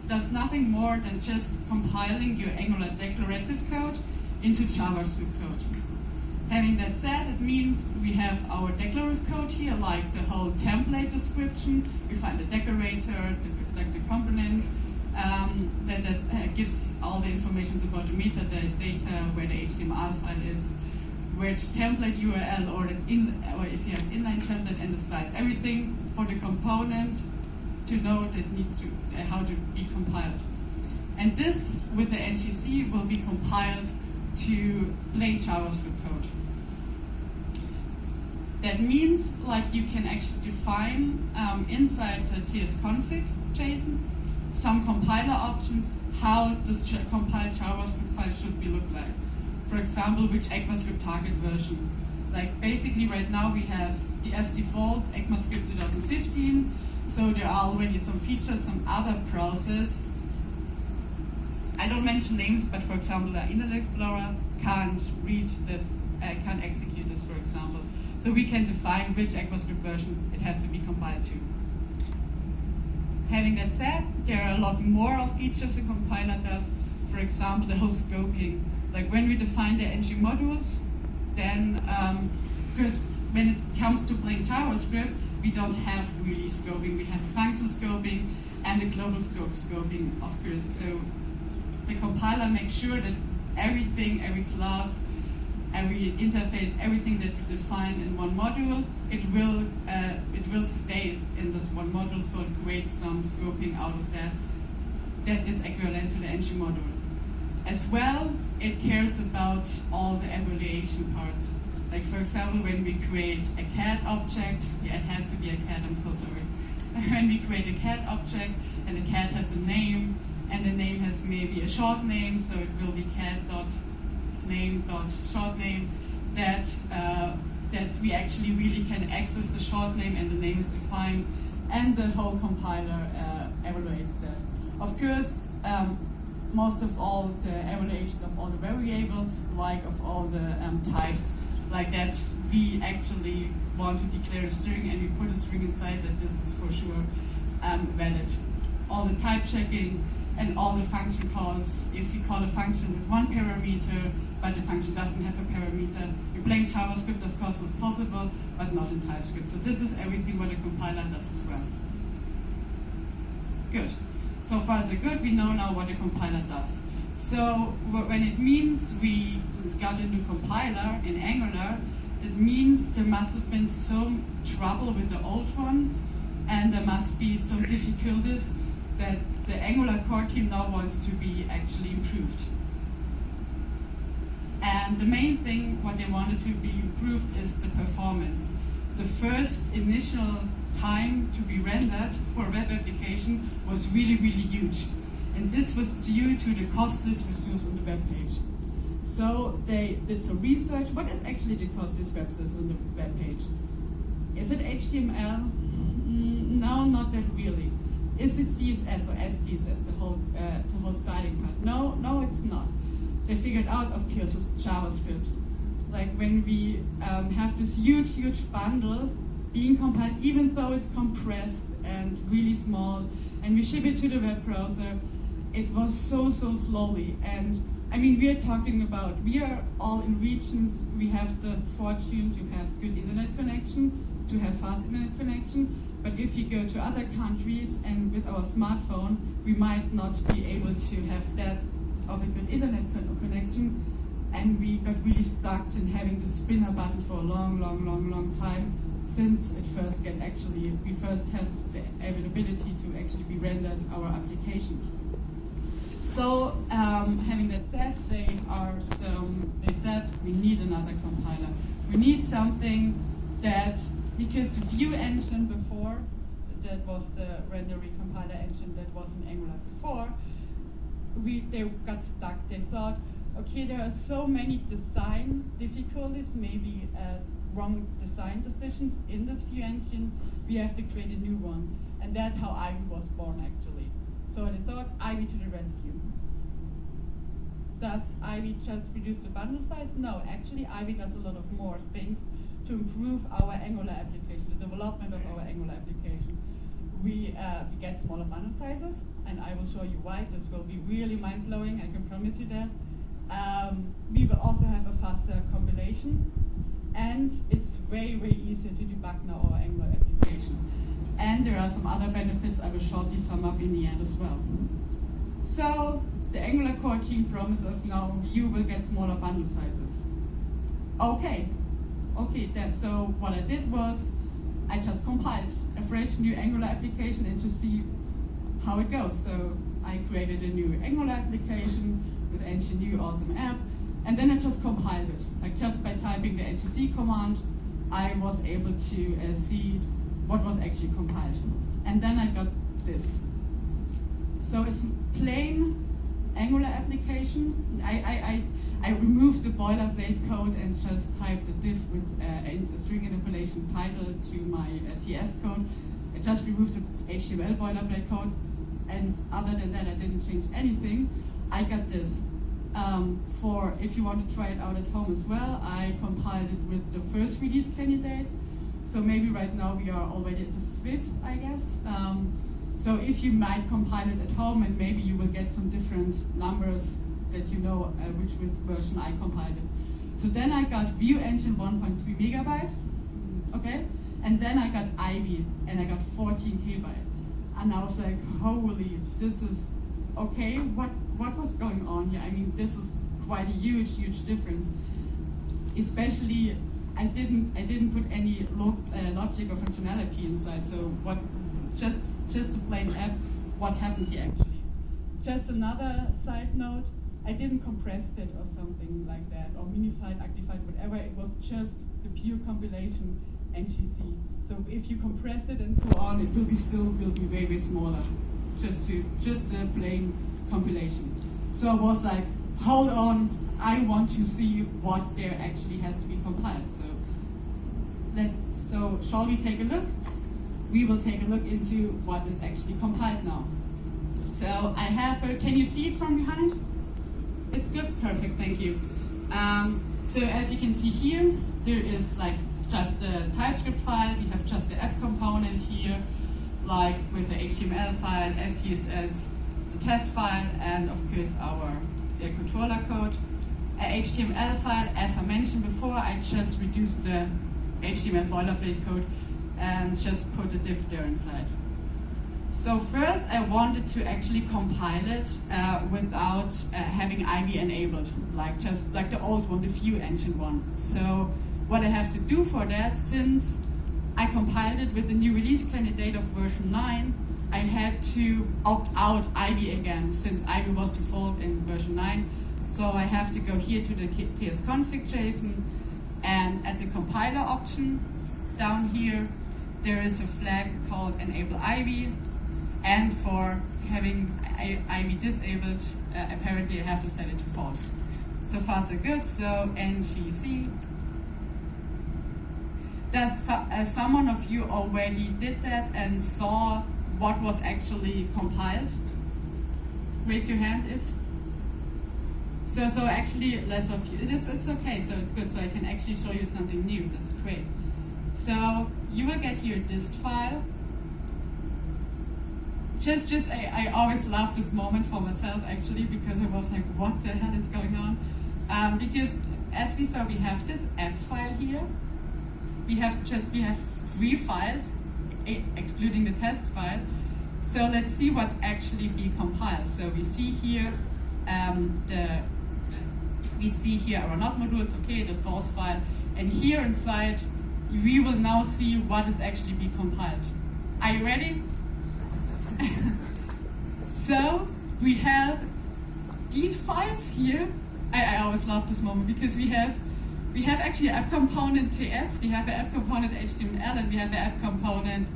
does nothing more than just compiling your Angular declarative code into JavaScript code. Having that said, it means we have our declarative code here, like the whole template description. We find the decorator, the component that gives all the information about the metadata, where the HTML file is, which template URL, or if you have inline template and the styles, everything for the component to know that needs to how to be compiled. And this, with the NGC, will be compiled to plain JavaScript code. That means, like, you can actually define inside the tsconfig JSON some compiler options how this compiled JavaScript file should be look like. For example, which ECMAScript target version. Like, basically right now we have as default ECMAScript 2015, so there are already some features, some other process. I don't mention names, but for example, the Internet Explorer can't read this, can't execute this, for example. So we can define which ECMAScript version it has to be compiled to. Having that said, there are a lot more of features a compiler does. For example, the whole scoping. Like, when we define the ng modules, then, because when it comes to plain JavaScript, we don't have really scoping. We have function scoping and the global scope scoping, of course. So the compiler makes sure that everything, every class, every interface, everything that we define in one module, it will stay in this one module, so it creates some scoping out of that that is equivalent to the ng module. As well, it cares about all the evaluation parts. Like, for example, when we create a cat object, yeah, it has to be a cat, I'm so sorry. When we create a cat object and the cat has a name, and the name has maybe a short name, so it will be cat.name.shortname, that we actually really can access the short name and the name is defined, and the whole compiler evaluates that. Of course, most of all the evaluation of all the variables, like of all the types, like that we actually want to declare a string and we put a string inside that this is for sure valid. All the type checking and all the function calls, if you call a function with one parameter, but the function doesn't have a parameter. In plain JavaScript, of course, is possible, but not in TypeScript. So this is everything what a compiler does as well. Good. So far so good, we know now what a compiler does. So when it means we got a new compiler in Angular, it means there must have been some trouble with the old one, and there must be some difficulties that the Angular core team now wants to be actually improved. And the main thing what they wanted to be improved is the performance. The first initial time to be rendered for a web application was really, really huge. And this was due to the costless resource on the web page. So they did some research. What is actually the costless resource on the web page? Is it HTML? No, not that really. Is it CSS or SCSS, the whole styling part? No, it's not. They figured out, of course, it's JavaScript. Like, when we have this huge bundle being compiled, even though it's compressed and really small, and we ship it to the web browser, it was so slowly. And I mean, we are talking about, we are all in regions, we have the fortune to have good internet connection, to have fast internet connection, but if you go to other countries and with our smartphone, we might not be able to have that of a good internet connection, and we got really stuck in having to spin a button for a long time since it first we first have the availability to actually be rendered our application. So having that said, they said we need another compiler. We need something that, because the view engine before, that was the rendering compiler engine that was in Angular before, they got stuck. They thought, okay, there are so many design difficulties, maybe wrong design decisions in this view engine, we have to create a new one. And that's how Ivy was born, actually. So they thought, Ivy to the rescue. Does Ivy just reduce the bundle size? No, actually Ivy does a lot of more things to improve our Angular application, the development of our Angular application. We get smaller bundle sizes. and I will show you why. This will be really mind-blowing, I can promise you that. We will also have a faster compilation, and it's way, way easier to debug now our Angular application. And there are some other benefits I will shortly sum up in the end as well. So, the Angular core team promises now you will get smaller bundle sizes. Okay, so what I did was I just compiled a fresh new Angular application and to see how it goes. So I created a new Angular application with ng new awesome app, and then I just compiled it. Like just by typing the ngc command, I was able to see what was actually compiled. And then I got this. So it's plain Angular application. I removed the boilerplate code and just typed the diff with a string interpolation title to my TS code. I just removed the HTML boilerplate code, and other than that, I didn't change anything. I got this. For if you want to try it out at home as well, I compiled it with the first release candidate. So maybe right now we are already at the 5th, I guess. So if you might compile it at home, and maybe you will get some different numbers that you know which version I compiled it. So then I got View Engine 1.3 megabyte, okay? And then I got Ivy, and I got 14 kbyte. And I was like, holy, this is, okay, what was going on here? I mean, this is quite a huge, huge difference. Especially, I didn't put any logic or functionality inside. So what, just a plain app, what happens here actually? Just another side note, I didn't compress it or something like that, or minified, actified, whatever. It was just the pure compilation ngc. So if you compress it and so on, it will be way, way smaller. Just a plain compilation. So I was like, hold on, I want to see what there actually has to be compiled. So shall we take a look? We will take a look into what is actually compiled now. So I have, can you see it from behind? It's good, perfect, thank you. So as you can see here, there is like just a TypeScript file, we have just the app component here, like with the HTML file, SCSS, the test file, and of course our controller code. A HTML file, as I mentioned before, I just reduced the HTML boilerplate code and just put a diff there inside. So first I wanted to actually compile it without having Ivy enabled, just like the old one, the View Engine one. So what I have to do for that, since I compiled it with the new release candidate of version 9, I had to opt out Ivy again, since Ivy was default in version 9. So I have to go here to the tsconfig JSON, and at the compiler option down here, there is a flag called enable Ivy. And for having Ivy disabled, apparently I have to set it to false. So far so good, so ngc. Does someone of you already did that and saw what was actually compiled? Raise your hand if. So actually less of you. It's okay, so it's good. So I can actually show you something new. That's great. So you will get here a dist file. I always love this moment for myself actually, because I was like, what the hell is going on? Because as we saw, we have this app file here. We have 3 files, excluding the test file. So let's see what's actually being compiled. So we see here our not modules, okay, the source file, and here inside we will now see what is actually being compiled. Are you ready? So we have these files here. I always love this moment because we have actually an app component TS, we have an app component HTML, and we have an app component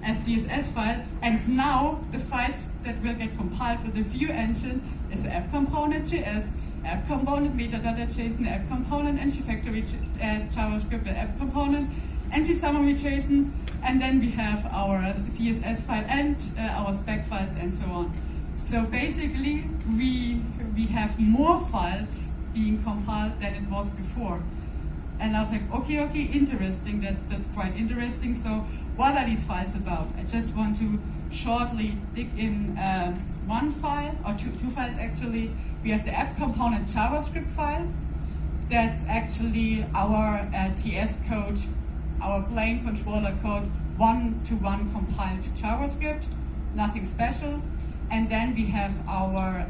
SCSS file. And now the files that will get compiled with the View Engine is the app component JS, app component metadata.json, app component ngFactory JavaScript, the app component ngSummary JSON, and then we have our CSS file and our spec files and so on. So basically, we have more files being compiled than it was before. And I was like, okay, interesting. That's quite interesting. So what are these files about? I just want to shortly dig in one file, or two files actually. We have the app component JavaScript file. That's actually our TS code, our plain controller code, one-to-one compiled JavaScript, nothing special. And then we have our,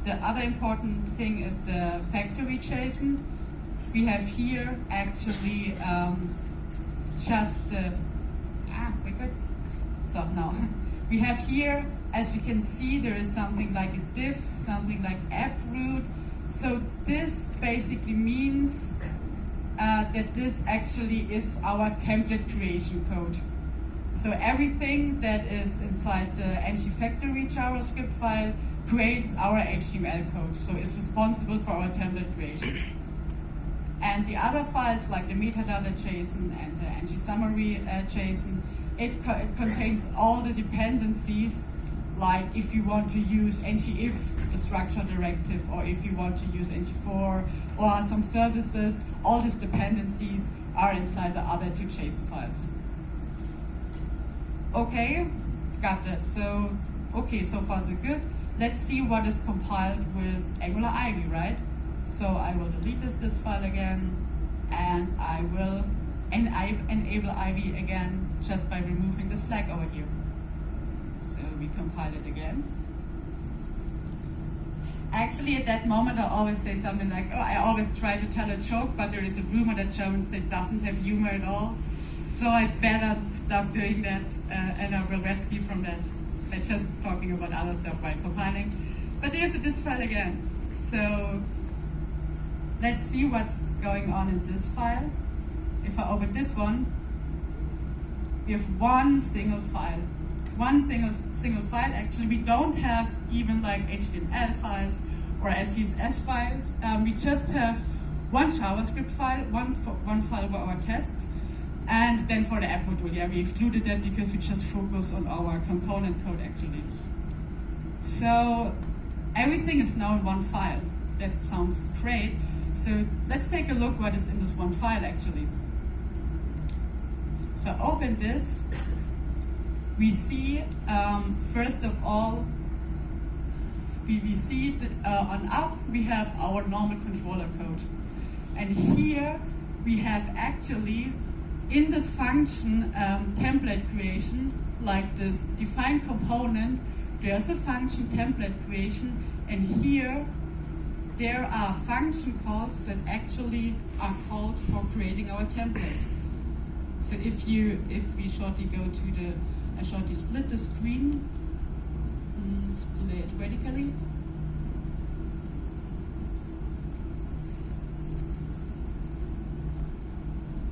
the other important thing is the factory JSON. We have here actually just the, so now, we have here, as you can see, there is something like a div, something like app root. So this basically means that this actually is our template creation code. So everything that is inside the ng factory JavaScript file creates our HTML code. So it's responsible for our template creation. And the other files like the metadata JSON and the ng summary JSON, it contains all the dependencies, like if you want to use ngIf, the structure directive, or if you want to use ng4 or some services, all these dependencies are inside the other two JSON files. Okay, got that. So, okay, so far so good. Let's see what is compiled with Angular Ivy, right? So I will delete this file again, and I will enable Ivy again just by removing this flag over here. So we compile it again. Actually, at that moment, I always say something like, oh, I always try to tell a joke, but there is a rumor that German state doesn't have humor at all. So I better stop doing that, and I will rescue from that by just talking about other stuff while compiling. But there's this file again. So let's see what's going on in this file. If I open this one, we have one single file. One single file. Actually, we don't have even like HTML files or CSS files. We just have one JavaScript file, one file for our tests, and then for the app module. Yeah, we excluded that because we just focus on our component code actually. So everything is now in one file. That sounds great. So let's take a look what is in this one file actually. If I open this, we see, first of all, we see that on up we have our normal controller code. And here we have actually, in this function template creation, like this define component, there's a function template creation, and here there are function calls that actually are called for creating our template. So if we shortly go to the, I shortly split the screen, split vertically.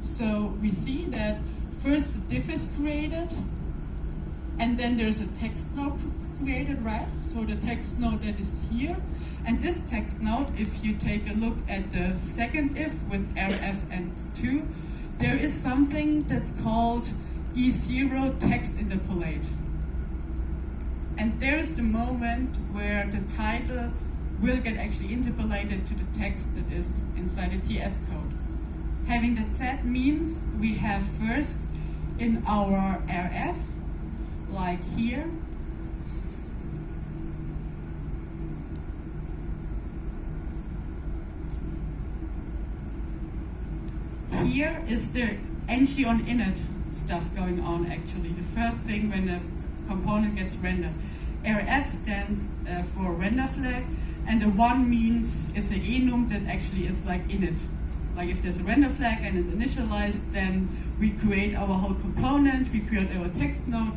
So we see that first the div is created, and then there's a text node created, right? So the text node that is here, and this text node, if you take a look at the second if with rf and 2, there is something that's called E0 text interpolate. And there's the moment where the title will get actually interpolated to the text that is inside the TS code. Having that said means we have first in our RF, like here, here is the ng on init stuff going on actually. The first thing when the component gets rendered. RF stands for render flag, and the one means is a enum that actually is like init. Like if there's a render flag and it's initialized, then we create our whole component, we create our text node,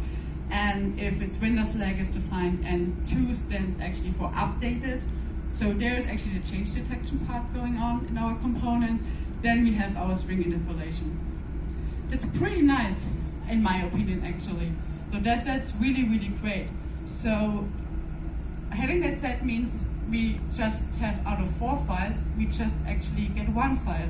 and if its render flag is defined, and 2 stands actually for updated. So there's actually the change detection part going on in our component. Then we have our string interpolation. That's pretty nice, in my opinion, actually. So that's really, really great. So having that said means we just have out of 4 files, we just actually get 1 file.